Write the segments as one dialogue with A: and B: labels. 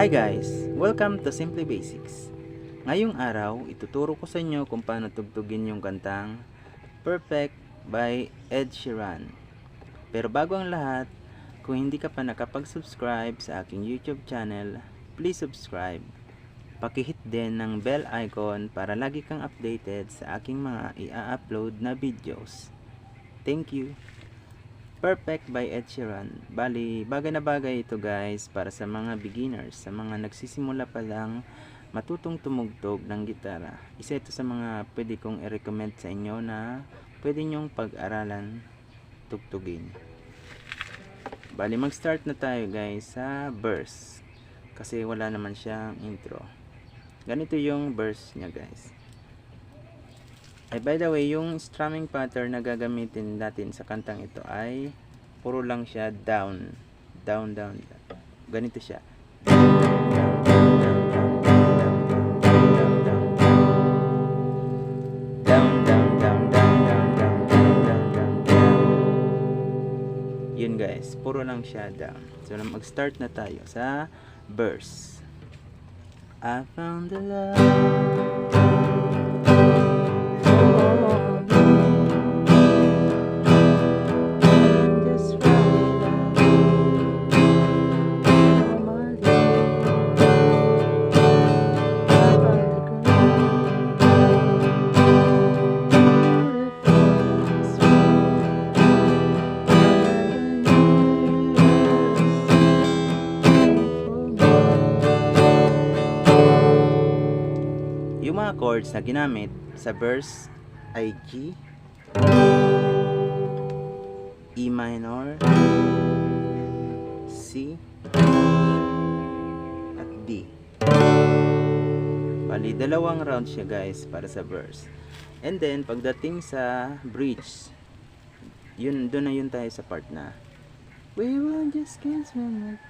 A: Hi guys! Welcome to Simply Basics. Ngayong araw, ituturo ko sa inyo kung paano tugtugin yung kantang Perfect by Ed Sheeran. Pero bago ang lahat, kung hindi ka pa nakapag-subscribe sa aking YouTube channel, please subscribe. Pakihit din ng bell icon para lagi kang updated sa aking mga i-upload na videos. Thank you! Perfect by Ed Sheeran. Bali, bagay na bagay ito guys para sa mga beginners, sa mga nagsisimula pa lang matutong tumugtog ng gitara. Isa ito sa mga pwede kong i-recommend sa inyo na pwede nyong pag-aralan tugtugin. Bali, mag-start na tayo guys sa verse. Kasi wala naman siyang intro. Ganito yung verse niya guys. Ay, by the way, yung strumming pattern na gagamitin natin sa kantang ito ay puro lang siya down, down, down, down. Ganito siya. Down, down, down, down, down, down, down, down, down, down. Yun guys, puro lang siya down. So, mag-start na tayo sa verse. I found the love. Yung mga chords na ginamit sa verse ay G, E minor, C, at D. Bali, dalawang round siya guys para sa verse. And then, pagdating sa bridge, yun, doon na yun tayo sa part na we will just kiss when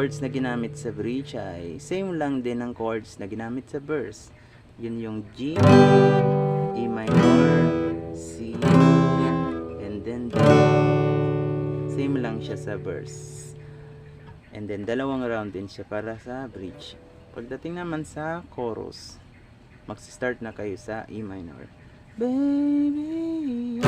A: chords na ginamit sa bridge ay same lang din ang chords na ginamit sa verse. Yun yung G, E minor, C, and then D. Same lang siya sa verse. And then dalawang round din siya para sa bridge. Pagdating naman sa chorus, magsi-start na kayo sa E minor. Baby,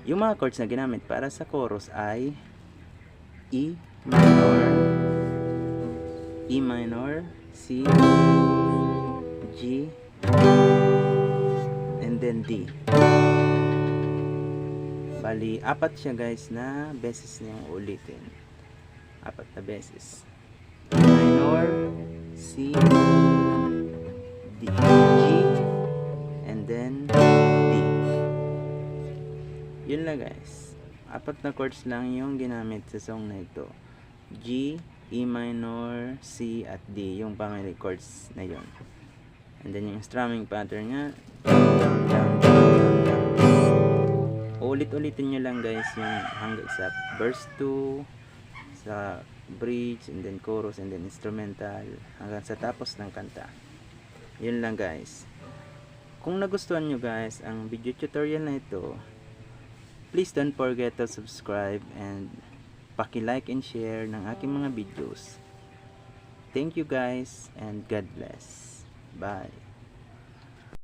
A: yung mga chords na ginamit para sa chorus ay E minor, C, G, and then D. Bali, apat siya guys na beses niyang ulitin. Apat na beses. E minor, C, D, G, and then D. Yun lang guys. Apat na chords lang yung ginamit sa song na ito. G, E minor, C, at D. Yung pangalan chords na yun. And then yung strumming pattern nga. Ulit-ulitin nyo lang guys yung hanggang sa verse 2, sa bridge, and then chorus, and then instrumental, hanggang sa tapos ng kanta. Yun lang guys. Kung nagustuhan nyo guys ang video tutorial na ito, please don't forget to subscribe and paki-like and share ng aking mga videos. Thank you guys and God bless. Bye.